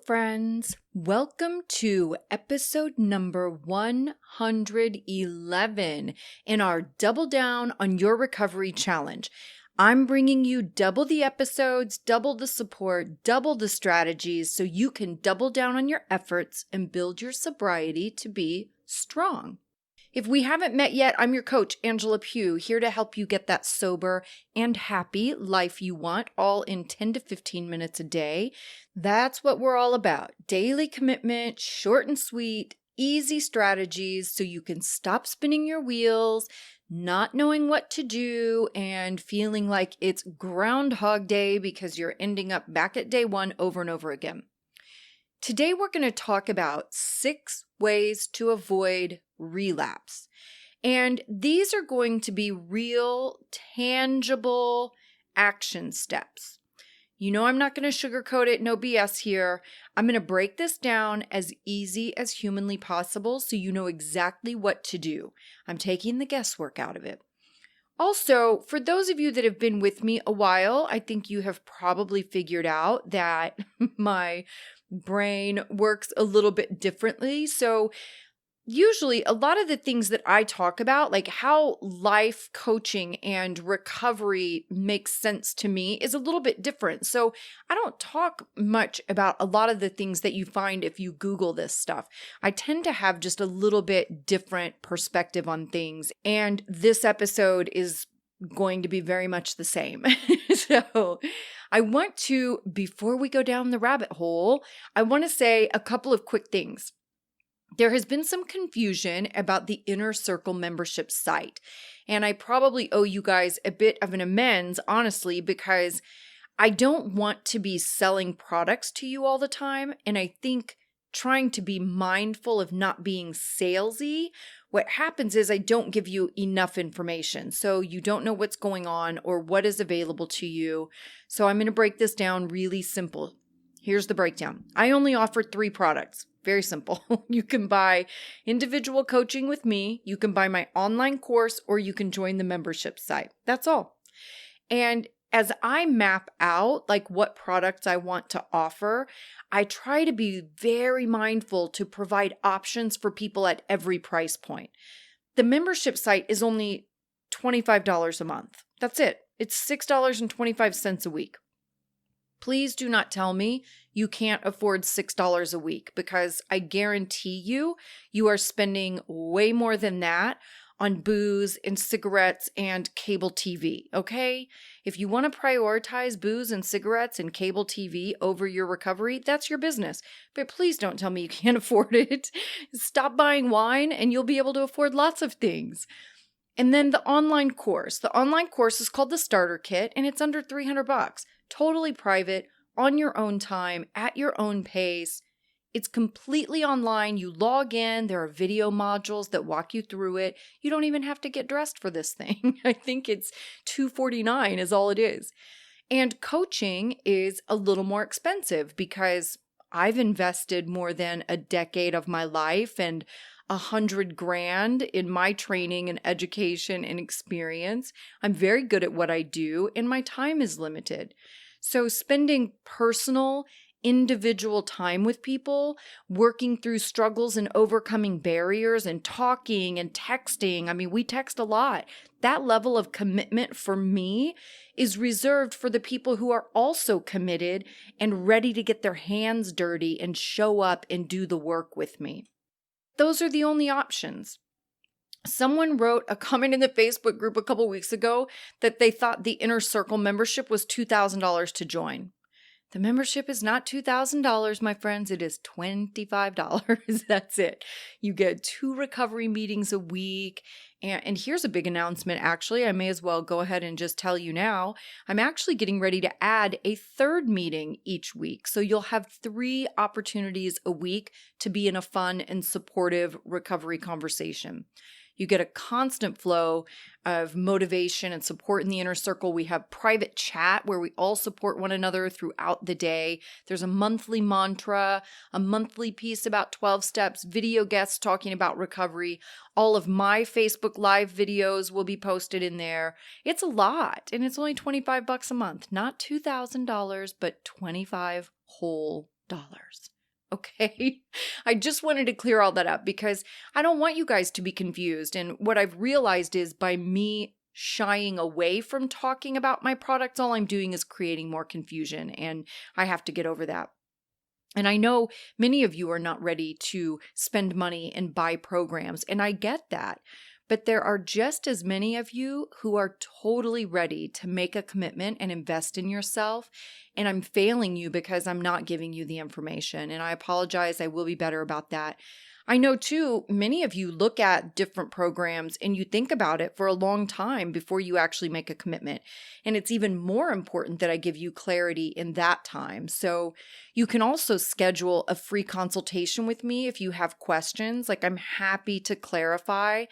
friends. Welcome to episode number 111 in our Double Down on Your Recovery Challenge. I'm bringing you double the episodes, double the support, double the strategies so you can double down on your efforts and build your sobriety to be strong. If we haven't met yet, I'm your coach, Angela Pugh, here to help you get that sober and happy life you want, all in 10 to 15 minutes a day. That's what we're all about. Daily commitment, short and sweet, easy strategies so you can stop spinning your wheels, not knowing what to do, and feeling like it's Groundhog Day because you're ending up back at day one over and over again. Today, we're going to talk about 6 ways to avoid relapse. And these are going to be real, tangible action steps. You know, I'm not going to sugarcoat it, no BS here. I'm going to break this down as easy as humanly possible so you know exactly what to do. I'm taking the guesswork out of it. Also, for those of you that have been with me a while, I think you have probably figured out that my brain works a little bit differently. So usually a lot of the things that I talk about, like how life coaching and recovery makes sense to me, is a little bit different. So I don't talk much about a lot of the things that you find if you Google this stuff. I tend to have just a little bit different perspective on things. And this episode is going to be very much the same. So I want to, before we go down the rabbit hole, I want to say a couple of quick things. There has been some confusion about the Inner Circle membership site, and I probably owe you guys a bit of an amends, honestly, because I don't want to be selling products to you all the time, and I think trying to be mindful of not being salesy, what happens is I don't give you enough information, so you don't know what's going on or what is available to you. So I'm going to break this down really simple. Here's the breakdown. I only offer 3 products. Very simple. You can buy individual coaching with me, you can buy my online course, or you can join the membership site. That's all. And as I map out like what products I want to offer, I try to be very mindful to provide options for people at every price point. The membership site is only $25 a month. That's it. It's $6.25 a week. Please do not tell me you can't afford $6 a week, because I guarantee you are spending way more than that on booze and cigarettes and cable TV, okay? If you want to prioritize booze and cigarettes and cable TV over your recovery, that's your business. But please don't tell me you can't afford it. Stop buying wine and you'll be able to afford lots of things. And then the online course. The online course is called the Starter Kit, and it's under $300. Totally private, on your own time, at your own pace. It's completely online. You log in. There are video modules that walk you through it. You don't even have to get dressed for this thing. I think it's $249 is all it is. And coaching is a little more expensive because I've invested more than a decade of my life and $100,000 in my training and education and experience. I'm very good at what I do, and my time is limited. So spending personal, individual time with people, working through struggles and overcoming barriers and talking and texting. I mean, we text a lot. That level of commitment for me is reserved for the people who are also committed and ready to get their hands dirty and show up and do the work with me. Those are the only options. Someone wrote a comment in the Facebook group a couple weeks ago that they thought the Inner Circle membership was $2,000 to join. The membership is not $2,000, my friends. It is $25. That's it. You get 2 recovery meetings a week. And here's a big announcement, actually. I may as well go ahead and just tell you now. I'm actually getting ready to add a 3rd meeting each week. So you'll have 3 opportunities a week to be in a fun and supportive recovery conversation. You get a constant flow of motivation and support in the Inner Circle. We have private chat where we all support one another throughout the day. There's a monthly mantra, a monthly piece about 12 steps, video guests talking about recovery. All of my Facebook Live videos will be posted in there. It's a lot, and it's only $25 a month. Not $2,000, but $25 whole dollars. Okay. I just wanted to clear all that up because I don't want you guys to be confused. And what I've realized is by me shying away from talking about my products, all I'm doing is creating more confusion. And I have to get over that. And I know many of you are not ready to spend money and buy programs, and I get that. But there are just as many of you who are totally ready to make a commitment and invest in yourself. And I'm failing you because I'm not giving you the information. And I apologize. I will be better about that. I know too, many of you look at different programs and you think about it for a long time before you actually make a commitment. And it's even more important that I give you clarity in that time. So you can also schedule a free consultation with me if you have questions. Like, I'm happy to clarify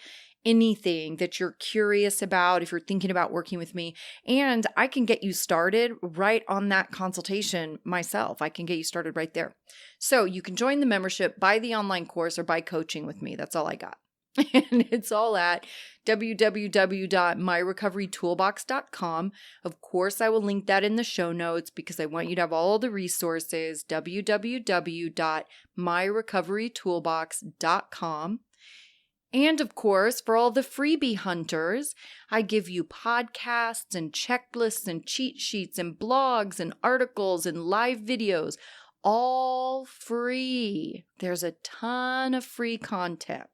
anything that you're curious about if you're thinking about working with me. And I can get you started right on that consultation myself. I can get you started right there. So you can join the membership, buy the online course, or buy coaching with me. That's all I got. And it's all at www.myrecoverytoolbox.com. Of course, I will link that in the show notes because I want you to have all the resources. www.myrecoverytoolbox.com. And of course, for all the freebie hunters, I give you podcasts and checklists and cheat sheets and blogs and articles and live videos, all free. There's a ton of free content.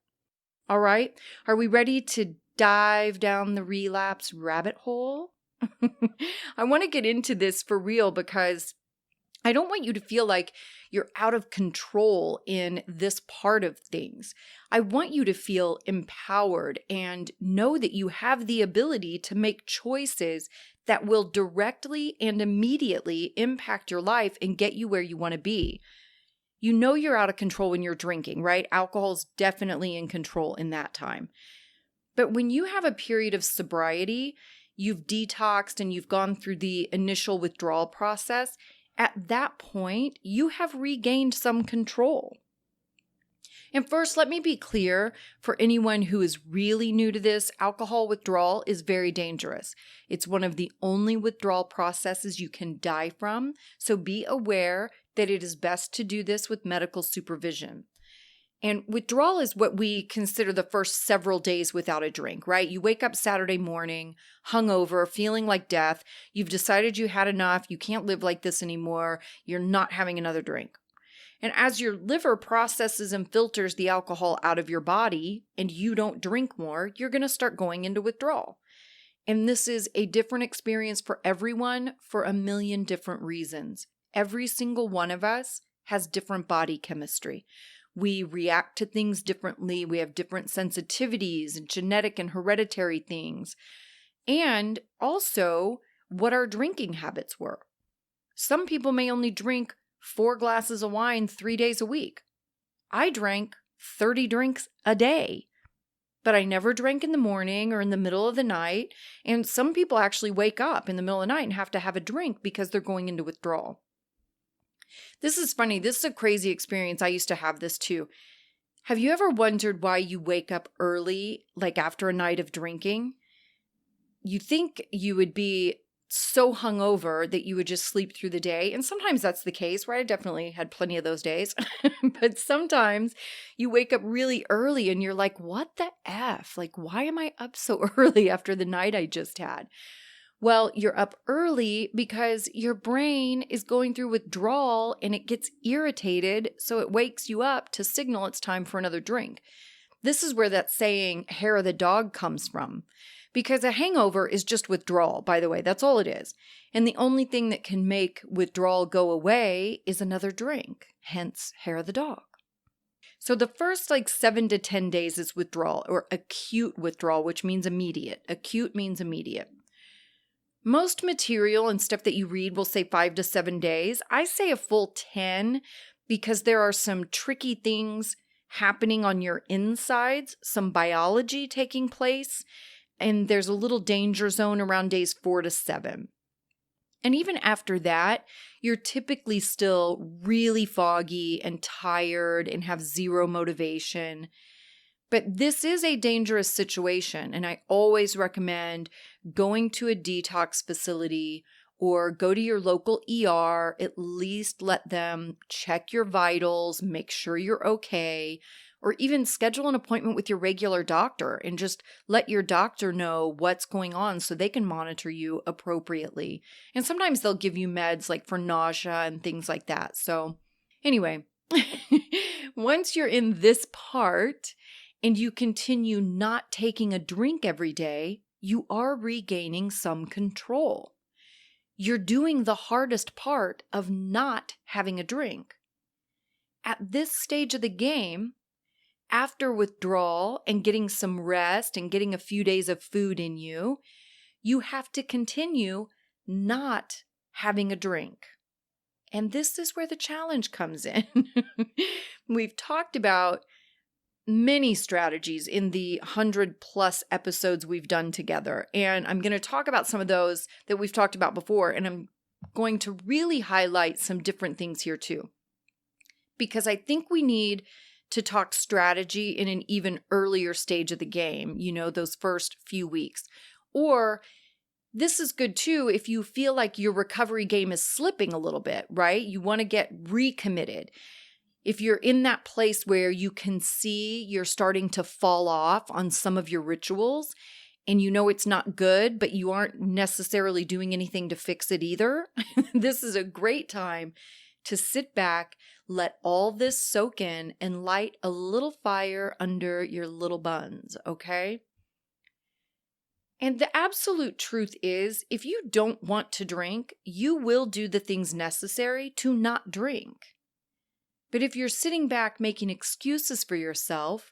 All right, are we ready to dive down the relapse rabbit hole? I want to get into this for real because I don't want you to feel like you're out of control in this part of things. I want you to feel empowered and know that you have the ability to make choices that will directly and immediately impact your life and get you where you want to be. You know you're out of control when you're drinking, right? Alcohol's definitely in control in that time. But when you have a period of sobriety, you've detoxed and you've gone through the initial withdrawal process, at that point, you have regained some control. And first, let me be clear for anyone who is really new to this, alcohol withdrawal is very dangerous. It's one of the only withdrawal processes you can die from, so be aware that it is best to do this with medical supervision. And withdrawal is what we consider the first several days without a drink, right? You wake up Saturday morning, hungover, feeling like death. You've decided you had enough. You can't live like this anymore. You're not having another drink. And as your liver processes and filters the alcohol out of your body and you don't drink more, you're going to start going into withdrawal. And this is a different experience for everyone for a million different reasons. Every single one of us has different body chemistry. We react to things differently. We have different sensitivities and genetic and hereditary things. And also what our drinking habits were. Some people may only drink 4 glasses of wine 3 days a week. I drank 30 drinks a day, but I never drank in the morning or in the middle of the night. And some people actually wake up in the middle of the night and have to have a drink because they're going into withdrawal. This is funny. This is a crazy experience. I used to have this too. Have you ever wondered why you wake up early, like after a night of drinking? You think you would be so hungover that you would just sleep through the day. And sometimes that's the case, right? I definitely had plenty of those days. But sometimes you wake up really early and you're like, what the F? Like, why am I up so early after the night I just had? Well, you're up early because your brain is going through withdrawal and it gets irritated, so it wakes you up to signal it's time for another drink. This is where that saying, hair of the dog, comes from. Because a hangover is just withdrawal, by the way. That's all it is. And the only thing that can make withdrawal go away is another drink, hence hair of the dog. So the first 7 to 10 days is withdrawal, or acute withdrawal, which means immediate. Acute means immediate. Most material and stuff that you read will say 5 to 7 days. I say a full 10 because there are some tricky things happening on your insides, some biology taking place, and there's a little danger zone around days 4 to 7. And even after that, you're typically still really foggy and tired and have zero motivation. But this is a dangerous situation, and I always recommend going to a detox facility or go to your local ER, at least let them check your vitals, make sure you're okay, or even schedule an appointment with your regular doctor and just let your doctor know what's going on so they can monitor you appropriately. And sometimes they'll give you meds like for nausea and things like that. So anyway, once you're in this part and you continue not taking a drink every day, you are regaining some control. You're doing the hardest part of not having a drink. At this stage of the game, after withdrawal and getting some rest and getting a few days of food in you, you have to continue not having a drink. And this is where the challenge comes in. We've talked about many strategies in the 100+ episodes we've done together. And I'm going to talk about some of those that we've talked about before. And I'm going to really highlight some different things here too. Because I think we need to talk strategy in an even earlier stage of the game, those first few weeks. Or this is good too if you feel like your recovery game is slipping a little bit, right? You want to get recommitted. If you're in that place where you can see you're starting to fall off on some of your rituals and it's not good, but you aren't necessarily doing anything to fix it either, this is a great time to sit back, let all this soak in, and light a little fire under your little buns, okay? And the absolute truth is, if you don't want to drink, you will do the things necessary to not drink. But if you're sitting back making excuses for yourself,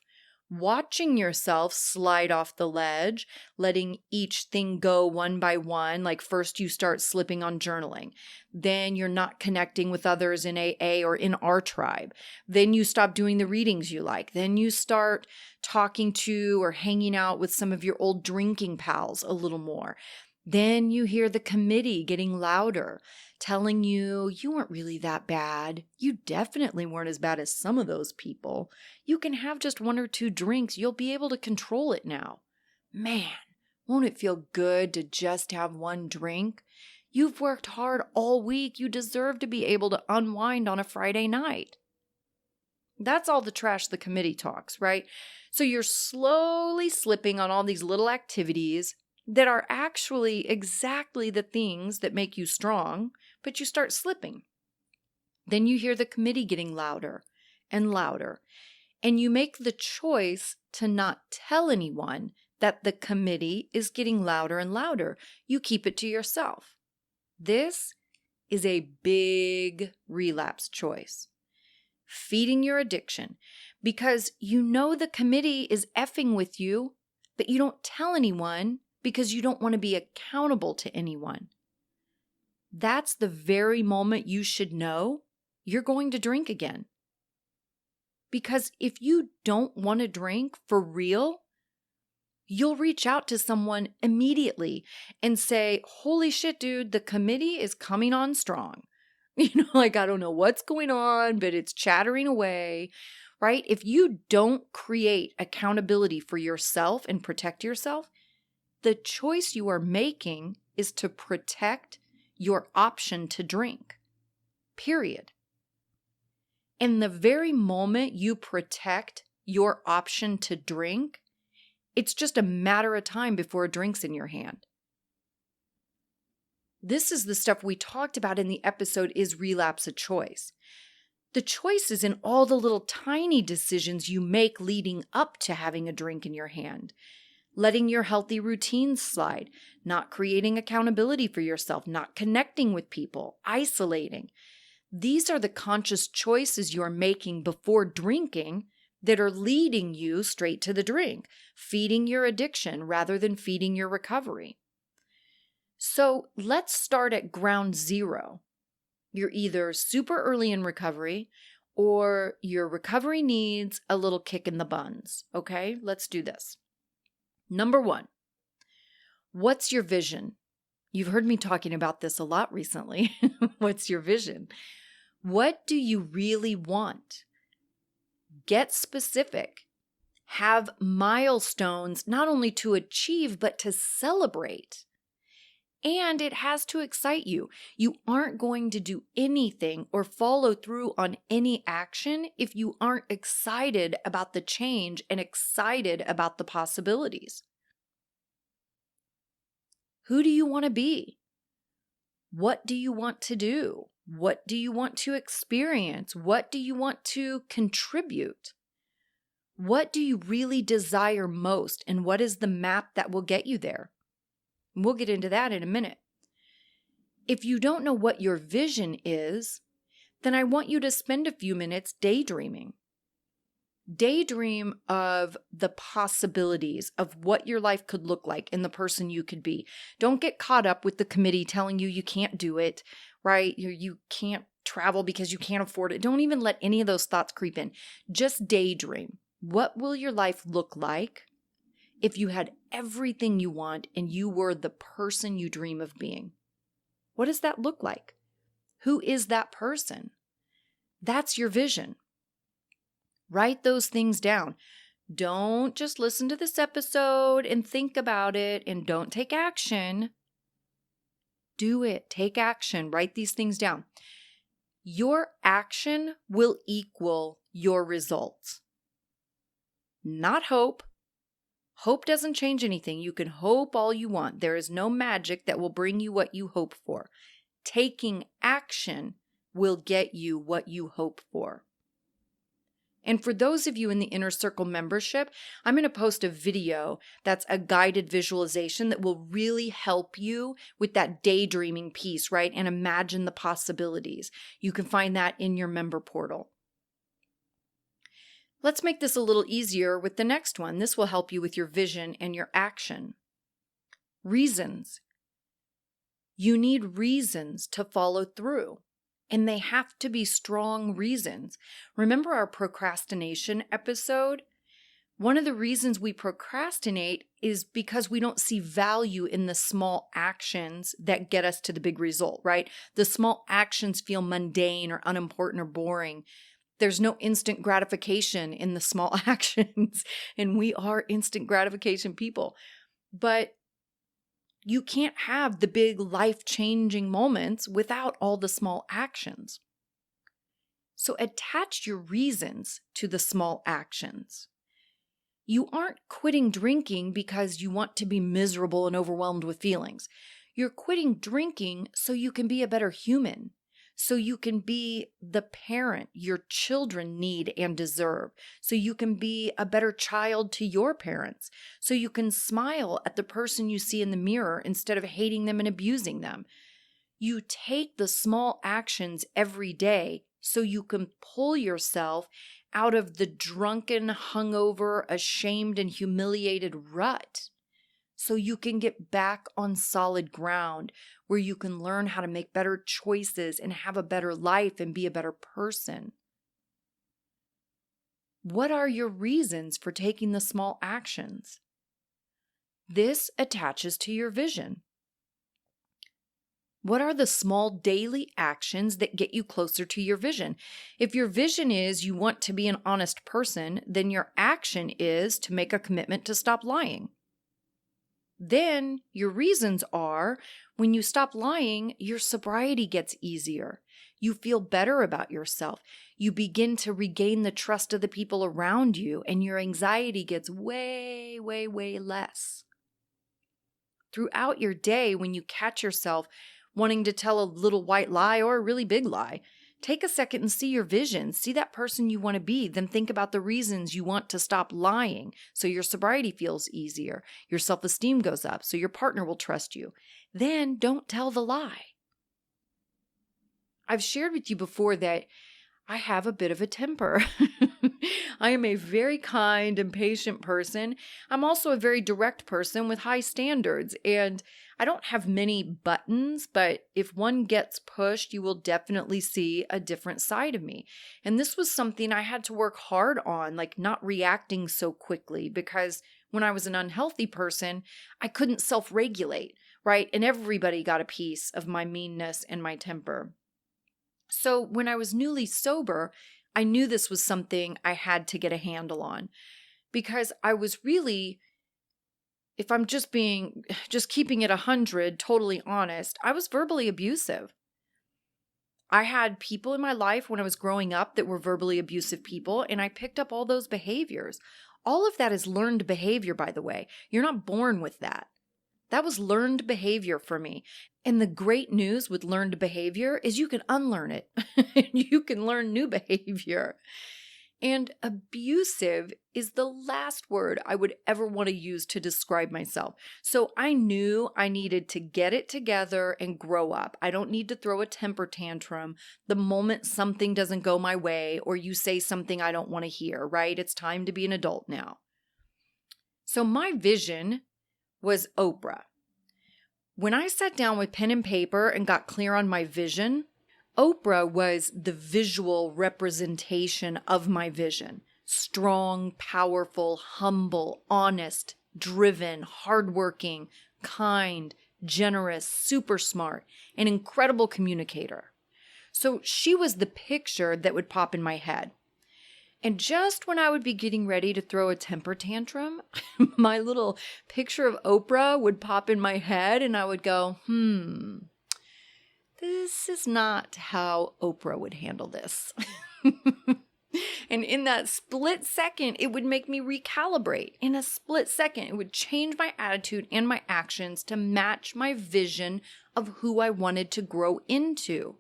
watching yourself slide off the ledge, letting each thing go one by one, like first you start slipping on journaling, then you're not connecting with others in AA or in our tribe, then you stop doing the readings you like, then you start talking to or hanging out with some of your old drinking pals a little more. Then you hear the committee getting louder, telling you weren't really that bad. You definitely weren't as bad as some of those people. You can have just 1 or 2 drinks. You'll be able to control it now. Man, won't it feel good to just have 1 drink? You've worked hard all week. You deserve to be able to unwind on a Friday night. That's all the trash the committee talks, right? So you're slowly slipping on all these little activities that are actually exactly the things that make you strong, but you start slipping. Then you hear the committee getting louder and louder, and you make the choice to not tell anyone that the committee is getting louder and louder. You keep it to yourself. This is a big relapse choice. Feeding your addiction because the committee is effing with you, but you don't tell anyone because you don't want to be accountable to anyone. That's the very moment you should know you're going to drink again. Because if you don't want to drink for real, you'll reach out to someone immediately and say, holy shit, dude, the committee is coming on strong. I don't know what's going on, but it's chattering away, right? If you don't create accountability for yourself and protect yourself, the choice you are making is to protect your option to drink, period. And the very moment you protect your option to drink, it's just a matter of time before a drink's in your hand. This is the stuff we talked about in the episode, Is Relapse a Choice? The choice is in all the little tiny decisions you make leading up to having a drink in your hand. Letting your healthy routines slide, not creating accountability for yourself, not connecting with people, isolating. These are the conscious choices you're making before drinking that are leading you straight to the drink, feeding your addiction rather than feeding your recovery. So let's start at ground zero. You're either super early in recovery or your recovery needs a little kick in the buns. Okay, let's do this. Number 1, what's your vision? You've heard me talking about this a lot recently. What's your vision? What do you really want? Get specific. Have milestones not only to achieve, but to celebrate. And it has to excite you. You aren't going to do anything or follow through on any action if you aren't excited about the change and excited about the possibilities. Who do you want to be? What do you want to do? What do you want to experience? What do you want to contribute? What do you really desire most? And what is the map that will get you there? We'll get into that in a minute. If you don't know what your vision is, then I want you to spend a few minutes daydreaming. Daydream of the possibilities of what your life could look like and the person you could be. Don't get caught up with the committee telling you can't do it, right? You can't travel because you can't afford it. Don't even let any of those thoughts creep in. Just daydream. What will your life look like if you had everything you want and you were the person you dream of being? What does that look like? Who is that person? That's your vision. Write those things down. Don't just listen to this episode and think about it and don't take action. Do it. Take action. Write these things down. Your action will equal your results. Not hope. Hope doesn't change anything. You can hope all you want. There is no magic that will bring you what you hope for. Taking action will get you what you hope for. And for those of you in the Inner Circle membership, I'm going to post a video that's a guided visualization that will really help you with that daydreaming piece, right? And imagine the possibilities. You can find that in your member portal. Let's make this a little easier with the next one. This will help you with your vision and your action. Reasons. You need reasons to follow through, and they have to be strong reasons. Remember our procrastination episode? One of the reasons we procrastinate is because we don't see value in the small actions that get us to the big result, right? The small actions feel mundane or unimportant or boring. There's no instant gratification in the small actions, and we are instant gratification people. But you can't have the big life-changing moments without all the small actions. So attach your reasons to the small actions. You aren't quitting drinking because you want to be miserable and overwhelmed with feelings. You're quitting drinking so you can be a better human. So you can be the parent your children need and deserve. So you can be a better child to your parents. So you can smile at the person you see in the mirror instead of hating them and abusing them. You take the small actions every day so you can pull yourself out of the drunken, hungover, ashamed, and humiliated rut. So you can get back on solid ground where you can learn how to make better choices and have a better life and be a better person. What are your reasons for taking the small actions? This attaches to your vision. What are the small daily actions that get you closer to your vision? If your vision is you want to be an honest person, then your action is to make a commitment to stop lying. Then your reasons are when you stop lying, your sobriety gets easier. You feel better about yourself. You begin to regain the trust of the people around you, and your anxiety gets way, way, way less. Throughout your day, when you catch yourself wanting to tell a little white lie or a really big lie, take a second and see your vision. See that person you want to be. Then think about the reasons you want to stop lying so your sobriety feels easier. Your self-esteem goes up so your partner will trust you. Then don't tell the lie. I've shared with you before that I have a bit of a temper. I am a very kind and patient person. I'm also a very direct person with high standards, and I don't have many buttons, but if one gets pushed, you will definitely see a different side of me. And this was something I had to work hard on, like not reacting so quickly, because when I was an unhealthy person, I couldn't self-regulate, right? And everybody got a piece of my meanness and my temper. So when I was newly sober, I knew this was something I had to get a handle on, because I was really if I'm just keeping it 100, totally honest, I was verbally abusive. I had people in my life when I was growing up that were verbally abusive people, and I picked up all those behaviors. All of that is learned behavior, by the way. You're not born with that. That was learned behavior for me. And the great news with learned behavior is you can unlearn it. You can learn new behavior. And abusive is the last word I would ever want to use to describe myself. So I knew I needed to get it together and grow up. I don't need to throw a temper tantrum the moment something doesn't go my way or you say something I don't want to hear, right? It's time to be an adult now. So my vision was Oprah. When I sat down with pen and paper and got clear on my vision, Oprah was the visual representation of my vision. Strong, powerful, humble, honest, driven, hardworking, kind, generous, super smart, an incredible communicator. So she was the picture that would pop in my head. And just when I would be getting ready to throw a temper tantrum, my little picture of Oprah would pop in my head and I would go, this is not how Oprah would handle this. And in that split second, it would make me recalibrate. In a split second, it would change my attitude and my actions to match my vision of who I wanted to grow into.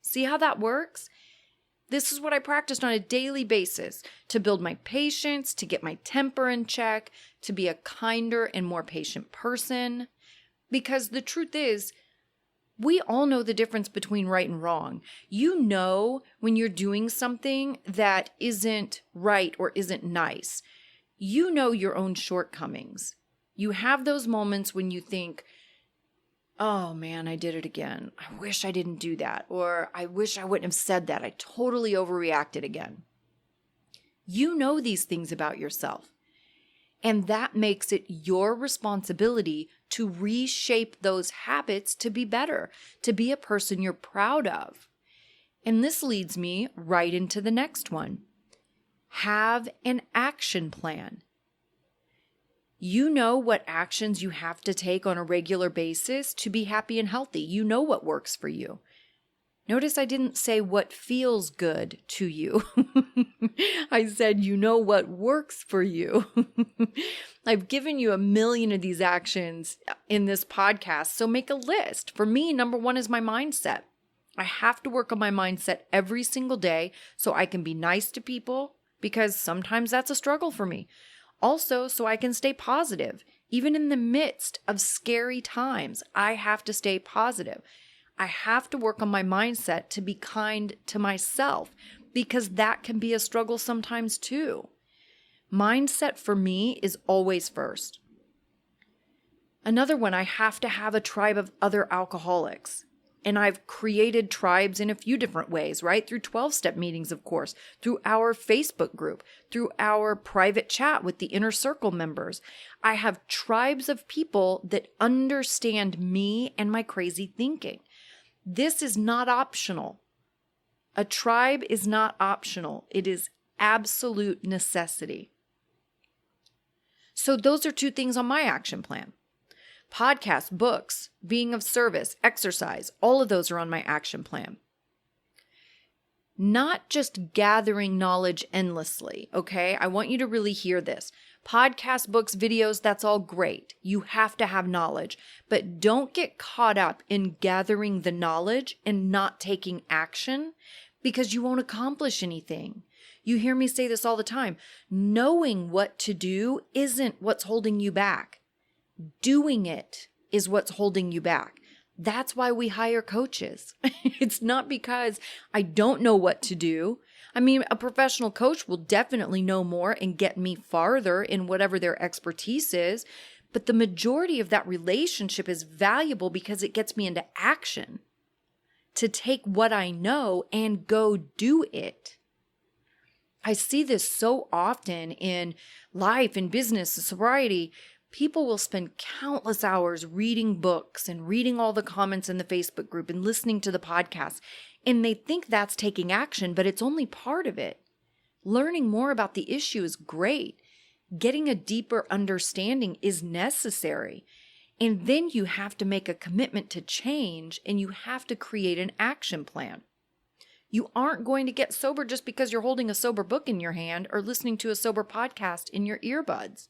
See how that works? This is what I practiced on a daily basis to build my patience, to get my temper in check, to be a kinder and more patient person. Because the truth is, we all know the difference between right and wrong. You know when you're doing something that isn't right or isn't nice. You know your own shortcomings. You have those moments when you think, oh man, I did it again. I wish I didn't do that. Or I wish I wouldn't have said that. I totally overreacted again. You know these things about yourself. And that makes it your responsibility to reshape those habits to be better, to be a person you're proud of. And this leads me right into the next one. Have an action plan. You know what actions you have to take on a regular basis to be happy and healthy. You know what works for you. Notice I didn't say what feels good to you. I said you know what works for you. I've given you 1,000,000 of these actions in this podcast, so make a list. For me, number 1 is my mindset. I have to work on my mindset every single day so I can be nice to people, because sometimes that's a struggle for me. Also, so I can stay positive. Even in the midst of scary times, I have to stay positive. I have to work on my mindset to be kind to myself, because that can be a struggle sometimes too. Mindset for me is always first. Another one, I have to have a tribe of other alcoholics. And I've created tribes in a few different ways, right? Through 12-step meetings, of course, through our Facebook group, through our private chat with the inner circle members. I have tribes of people that understand me and my crazy thinking. This is not optional. A tribe is not optional. It is absolute necessity. So those are 2 things on my action plan. Podcasts, books, being of service, exercise, all of those are on my action plan. Not just gathering knowledge endlessly, okay? I want you to really hear this. Podcasts, books, videos, that's all great. You have to have knowledge, but don't get caught up in gathering the knowledge and not taking action, because you won't accomplish anything. You hear me say this all the time. Knowing what to do isn't what's holding you back. Doing it is what's holding you back. That's why we hire coaches. It's not because I don't know what to do. I mean, a professional coach will definitely know more and get me farther in whatever their expertise is. But the majority of that relationship is valuable because it gets me into action to take what I know and go do it. I see this so often in life, in business, sobriety. People will spend countless hours reading books and reading all the comments in the Facebook group and listening to the podcast. And they think that's taking action, but it's only part of it. Learning more about the issue is great. Getting a deeper understanding is necessary. And then you have to make a commitment to change, and you have to create an action plan. You aren't going to get sober just because you're holding a sober book in your hand or listening to a sober podcast in your earbuds.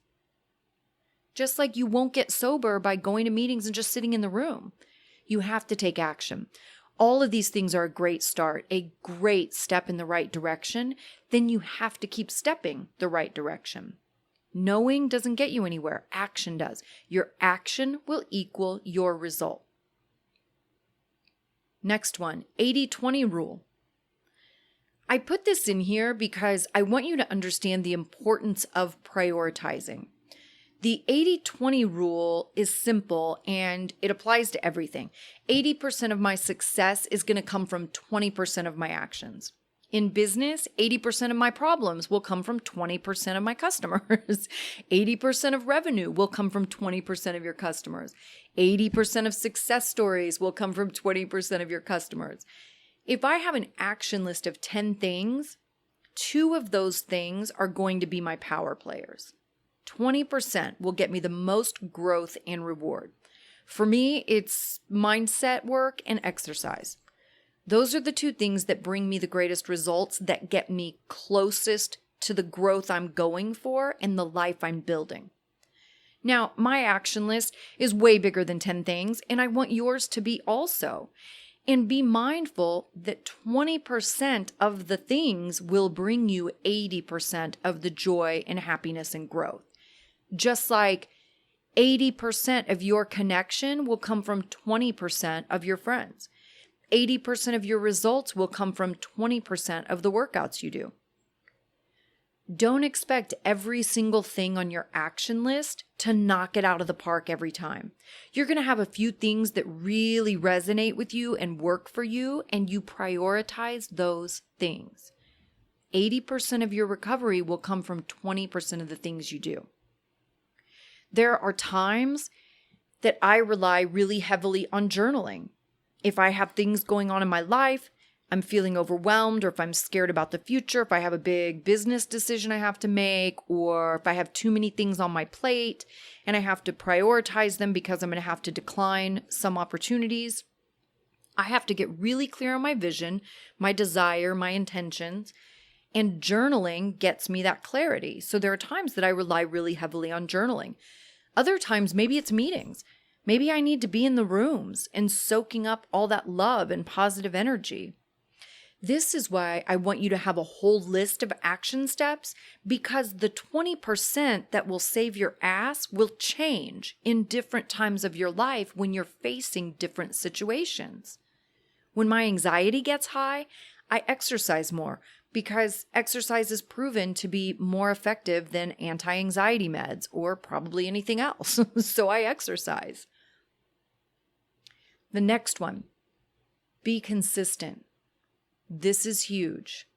Just like you won't get sober by going to meetings and just sitting in the room. You have to take action. All of these things are a great start, a great step in the right direction. Then you have to keep stepping the right direction. Knowing doesn't get you anywhere. Action does. Your action will equal your result. Next one, 80-20 rule. I put this in here because I want you to understand the importance of prioritizing. The 80-20 rule is simple and it applies to everything. 80% of my success is going to come from 20% of my actions. In business, 80% of my problems will come from 20% of my customers. 80% of revenue will come from 20% of your customers. 80% of success stories will come from 20% of your customers. If I have an action list of 10 things, 2 of those things are going to be my power players. 20% will get me the most growth and reward. For me, it's mindset work and exercise. Those are the 2 things that bring me the greatest results, that get me closest to the growth I'm going for and the life I'm building. Now, my action list is way bigger than 10 things, and I want yours to be also. And be mindful that 20% of the things will bring you 80% of the joy and happiness and growth. Just like 80% of your connection will come from 20% of your friends. 80% of your results will come from 20% of the workouts you do. Don't expect every single thing on your action list to knock it out of the park every time. You're going to have a few things that really resonate with you and work for you, and you prioritize those things. 80% of your recovery will come from 20% of the things you do. There are times that I rely really heavily on journaling. If I have things going on in my life, I'm feeling overwhelmed, or if I'm scared about the future, if I have a big business decision I have to make, or if I have too many things on my plate and I have to prioritize them because I'm going to have to decline some opportunities, I have to get really clear on my vision, my desire, my intentions, and journaling gets me that clarity. So there are times that I rely really heavily on journaling. Other times, maybe it's meetings. Maybe I need to be in the rooms and soaking up all that love and positive energy. This is why I want you to have a whole list of action steps, because the 20% that will save your ass will change in different times of your life when you're facing different situations. When my anxiety gets high, I exercise more because exercise is proven to be more effective than anti-anxiety meds or probably anything else. So I exercise. The next one, be consistent. This is huge.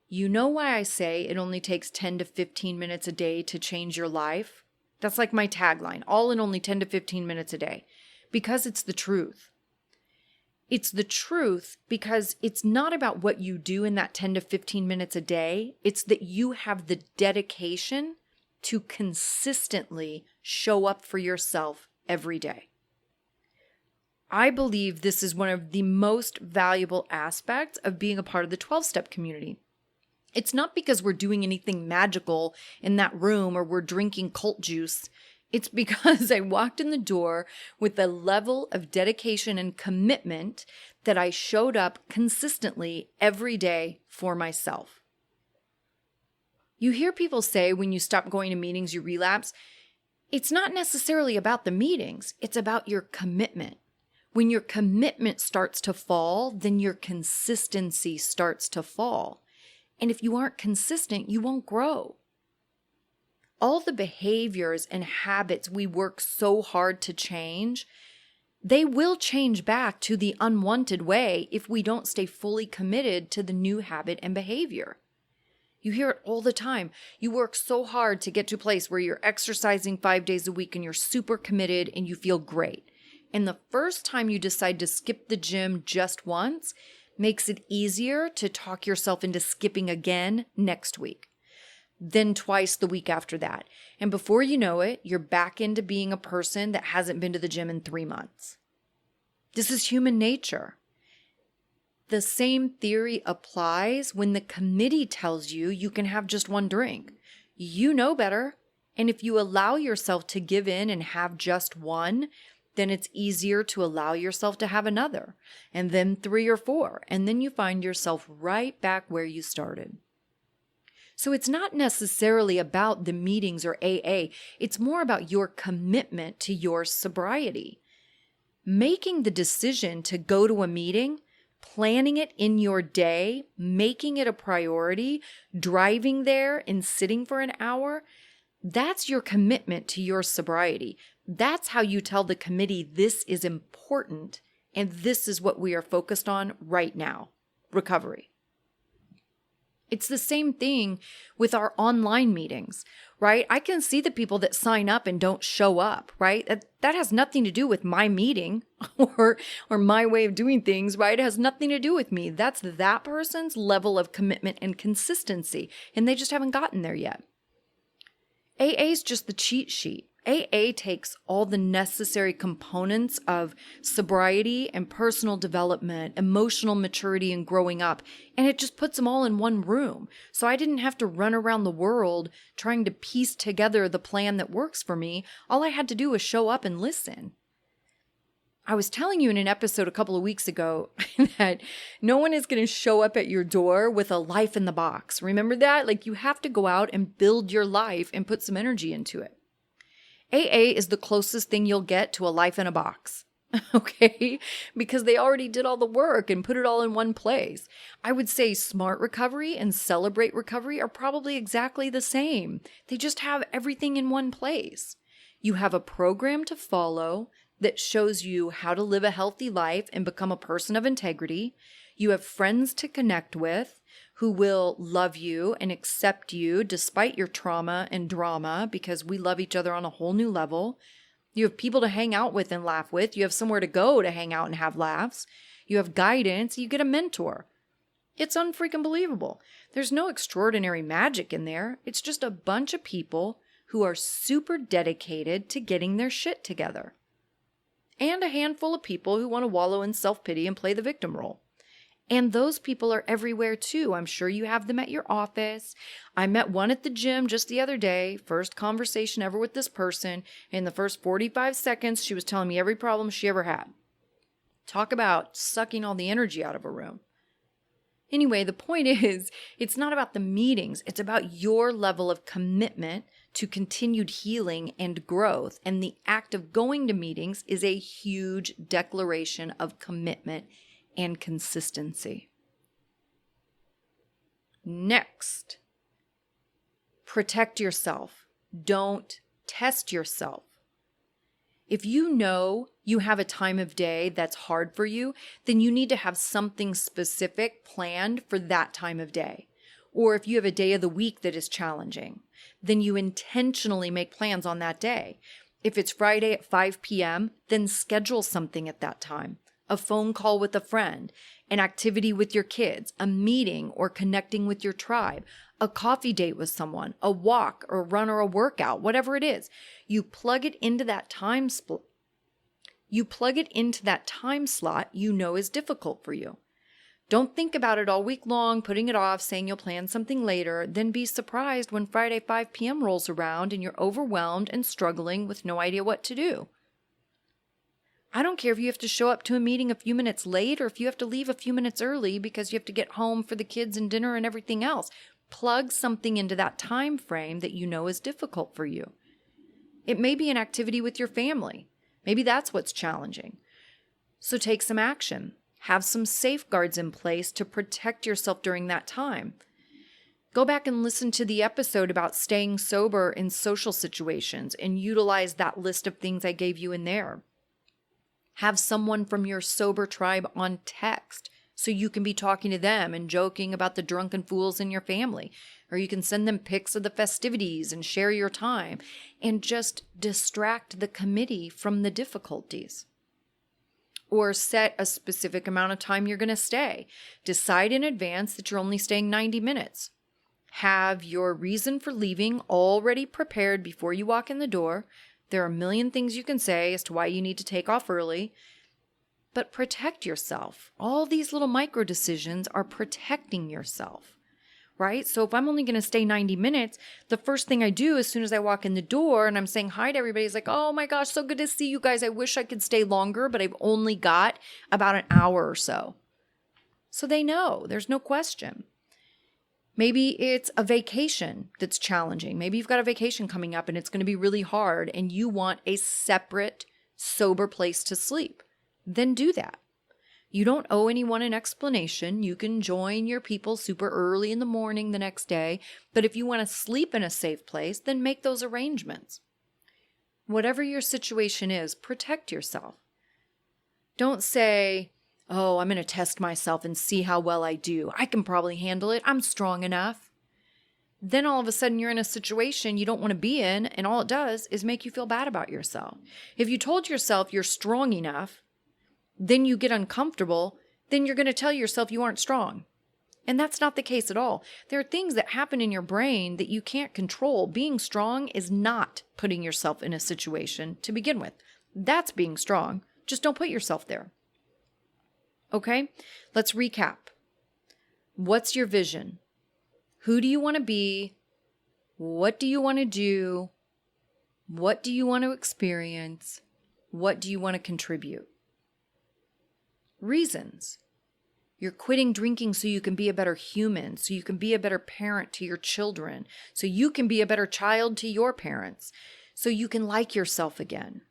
You know why I say it only takes 10 to 15 minutes a day to change your life? That's like my tagline, all in only 10 to 15 minutes a day, because it's the truth. It's the truth because it's not about what you do in that 10 to 15 minutes a day. It's that you have the dedication to consistently show up for yourself every day. I believe this is one of the most valuable aspects of being a part of the 12-step community. It's not because we're doing anything magical in that room or we're drinking cult juice. It's because I walked in the door with a level of dedication and commitment that I showed up consistently every day for myself. You hear people say when you stop going to meetings, you relapse. It's not necessarily about the meetings. It's about your commitment. When your commitment starts to fall, then your consistency starts to fall. And if you aren't consistent, you won't grow. All the behaviors and habits we work so hard to change, they will change back to the unwanted way if we don't stay fully committed to the new habit and behavior. You hear it all the time. You work so hard to get to a place where you're exercising 5 days a week and you're super committed and you feel great. And the first time you decide to skip the gym just once makes it easier to talk yourself into skipping again next week. then twice the week after that. And before you know it, you're back into being a person that hasn't been to the gym in 3 months. This is human nature. The same theory applies when the committee tells you you can have just one drink. You know better. And if you allow yourself to give in and have just one, then it's easier to allow yourself to have another, and then 3 or 4, and then you find yourself right back where you started. So it's not necessarily about the meetings or AA, it's more about your commitment to your sobriety. Making the decision to go to a meeting, planning it in your day, making it a priority, driving there and sitting for an hour, that's your commitment to your sobriety. That's how you tell the committee this is important and this is what we are focused on right now, recovery. It's the same thing with our online meetings, right? I can see the people that sign up and don't show up, right? That has nothing to do with my meeting or my way of doing things, right? It has nothing to do with me. That's that person's level of commitment and consistency, and they just haven't gotten there yet. AA is just the cheat sheet. AA takes all the necessary components of sobriety and personal development, emotional maturity and growing up, and it just puts them all in one room. So I didn't have to run around the world trying to piece together the plan that works for me. All I had to do was show up and listen. I was telling you in an episode a couple of weeks ago that no one is going to show up at your door with a life in the box. Remember that? Like, you have to go out and build your life and put some energy into it. AA is the closest thing you'll get to a life in a box, okay? Because they already did all the work and put it all in one place. I would say Smart Recovery and Celebrate Recovery are probably exactly the same. They just have everything in one place. You have a program to follow that shows you how to live a healthy life and become a person of integrity. You have friends to connect with who will love you and accept you despite your trauma and drama, because we love each other on a whole new level. You have people to hang out with and laugh with. You have somewhere to go to hang out and have laughs. You have guidance. You get a mentor. It's unfreaking believable. There's no extraordinary magic in there. It's just a bunch of people who are super dedicated to getting their shit together. And a handful of people who want to wallow in self-pity and play the victim role. And those people are everywhere too. I'm sure you have them at your office. I met one at the gym just the other day. First conversation ever with this person. In the first 45 seconds, she was telling me every problem she ever had. Talk about sucking all the energy out of a room. Anyway, the point is, it's not about the meetings. It's about your level of commitment to continued healing and growth. And the act of going to meetings is a huge declaration of commitment and consistency. Next, protect yourself. Don't test yourself. If you know you have a time of day that's hard for you, then you need to have something specific planned for that time of day. Or if you have a day of the week that is challenging, then you intentionally make plans on that day. If it's Friday at 5 p.m., then schedule something at that time. A phone call with a friend, an activity with your kids, a meeting or connecting with your tribe, a coffee date with someone, a walk or run or a workout, whatever it is. You plug it into that time slot you know is difficult for you. Don't think about it all week long, putting it off, saying you'll plan something later, then be surprised when Friday 5 p.m. rolls around and you're overwhelmed and struggling with no idea what to do. I don't care if you have to show up to a meeting a few minutes late or if you have to leave a few minutes early because you have to get home for the kids and dinner and everything else. Plug something into that time frame that you know is difficult for you. It may be an activity with your family. Maybe that's what's challenging. So take some action. Have some safeguards in place to protect yourself during that time. Go back and listen to the episode about staying sober in social situations and utilize that list of things I gave you in there. Have someone from your sober tribe on text so you can be talking to them and joking about the drunken fools in your family. Or you can send them pics of the festivities and share your time and just distract the committee from the difficulties. Or set a specific amount of time you're going to stay. Decide in advance that you're only staying 90 minutes. Have your reason for leaving already prepared before you walk in the door. There are a million things you can say as to why you need to take off early, but protect yourself. All these little micro decisions are protecting yourself, right? So if I'm only going to stay 90 minutes, the first thing I do as soon as I walk in the door and I'm saying hi to everybody is like, oh my gosh, so good to see you guys. I wish I could stay longer, but I've only got about an hour or so. So they know, there's no question. Maybe it's a vacation that's challenging. Maybe you've got a vacation coming up and it's going to be really hard and you want a separate, sober place to sleep. Then do that. You don't owe anyone an explanation. You can join your people super early in the morning the next day. But if you want to sleep in a safe place, then make those arrangements. Whatever your situation is, protect yourself. Don't say, oh, I'm going to test myself and see how well I do. I can probably handle it. I'm strong enough. Then all of a sudden you're in a situation you don't want to be in, and all it does is make you feel bad about yourself. If you told yourself you're strong enough, then you get uncomfortable, then you're going to tell yourself you aren't strong. And that's not the case at all. There are things that happen in your brain that you can't control. Being strong is not putting yourself in a situation to begin with. That's being strong. Just don't put yourself there. Okay, let's recap. What's your vision? Who do you want to be? What do you want to do? What do you want to experience? What do you want to contribute? Reasons. You're quitting drinking so you can be a better human, so you can be a better parent to your children, so you can be a better child to your parents, so you can like yourself again.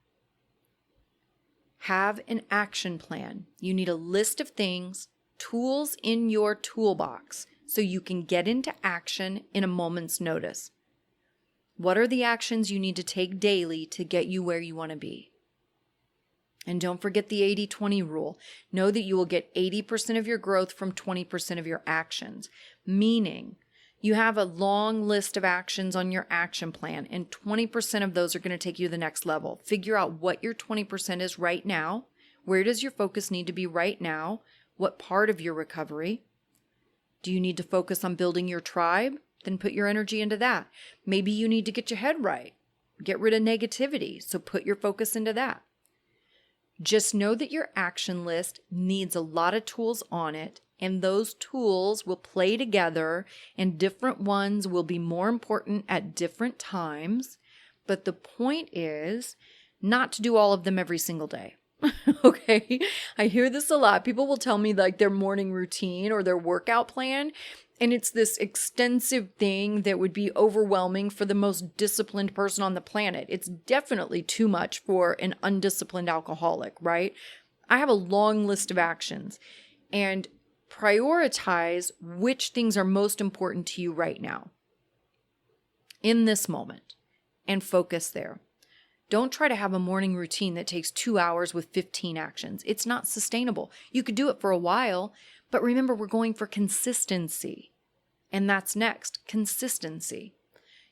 Have an action plan. You need a list of things, tools in your toolbox, so you can get into action in a moment's notice. What are the actions you need to take daily to get you where you want to be? And don't forget the 80-20 rule. Know that you will get 80% of your growth from 20% of your actions, meaning you have a long list of actions on your action plan, and 20% of those are going to take you to the next level. Figure out what your 20% is right now. Where does your focus need to be right now? What part of your recovery? Do you need to focus on building your tribe? Then put your energy into that. Maybe you need to get your head right. Get rid of negativity, so put your focus into that. Just know that your action list needs a lot of tools on it, and those tools will play together, and different ones will be more important at different times. But the point is not to do all of them every single day. Okay? I hear this a lot. People will tell me like their morning routine or their workout plan, and it's this extensive thing that would be overwhelming for the most disciplined person on the planet. It's definitely too much for an undisciplined alcoholic, right? I have a long list of actions, and prioritize which things are most important to you right now in this moment and focus there. Don't try to have a morning routine that takes 2 hours with 15 actions. It's not sustainable. You could do it for a while, but remember, we're going for consistency. And that's next, consistency.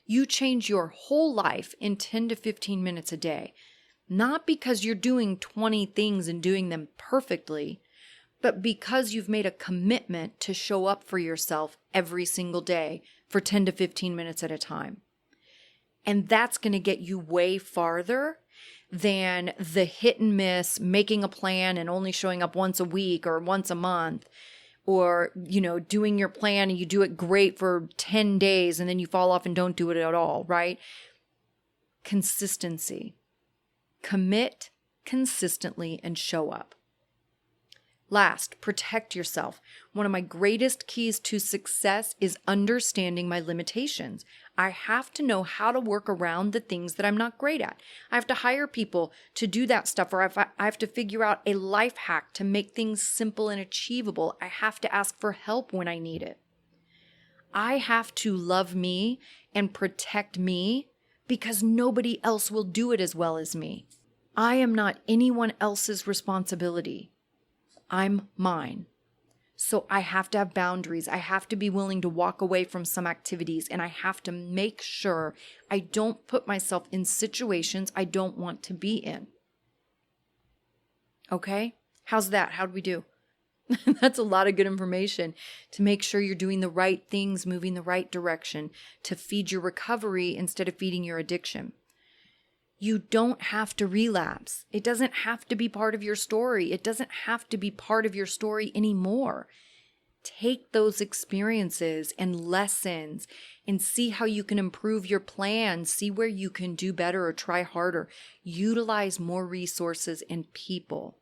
You change your whole life in 10 to 15 minutes a day, not because you're doing 20 things and doing them perfectly, but because you've made a commitment to show up for yourself every single day for 10 to 15 minutes at a time. And that's going to get you way farther than the hit and miss, making a plan and only showing up once a week or once a month, or, doing your plan and you do it great for 10 days and then you fall off and don't do it at all, right? Consistency. Commit consistently and show up. Last, protect yourself. One of my greatest keys to success is understanding my limitations. I have to know how to work around the things that I'm not great at. I have to hire people to do that stuff, or I have to figure out a life hack to make things simple and achievable. I have to ask for help when I need it. I have to love me and protect me because nobody else will do it as well as me. I am not anyone else's responsibility. I'm mine. So I have to have boundaries. I have to be willing to walk away from some activities, and I have to make sure I don't put myself in situations I don't want to be in. Okay? How's that? How'd we do? That's a lot of good information to make sure you're doing the right things, moving the right direction to feed your recovery instead of feeding your addiction. You don't have to relapse. It doesn't have to be part of your story. It doesn't have to be part of your story anymore. Take those experiences and lessons and see how you can improve your plan, see where you can do better or try harder. Utilize more resources and people.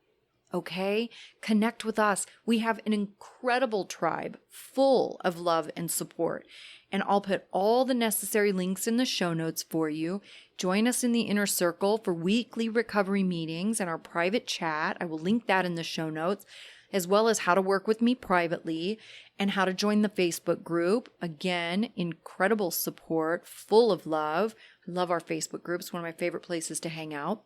Okay? Connect with us. We have an incredible tribe full of love and support. And I'll put all the necessary links in the show notes for you. Join us in the inner circle for weekly recovery meetings and our private chat. I will link that in the show notes, as well as how to work with me privately and how to join the Facebook group. Again, incredible support, full of love. I love our Facebook group. It's one of my favorite places to hang out.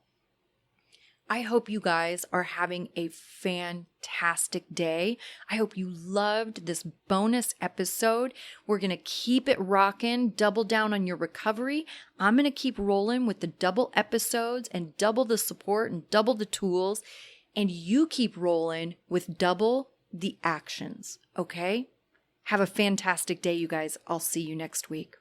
I hope you guys are having a fantastic day. I hope you loved this bonus episode. We're going to keep it rocking, double down on your recovery. I'm going to keep rolling with the double episodes and double the support and double the tools. And you keep rolling with double the actions, okay? Have a fantastic day, you guys. I'll see you next week.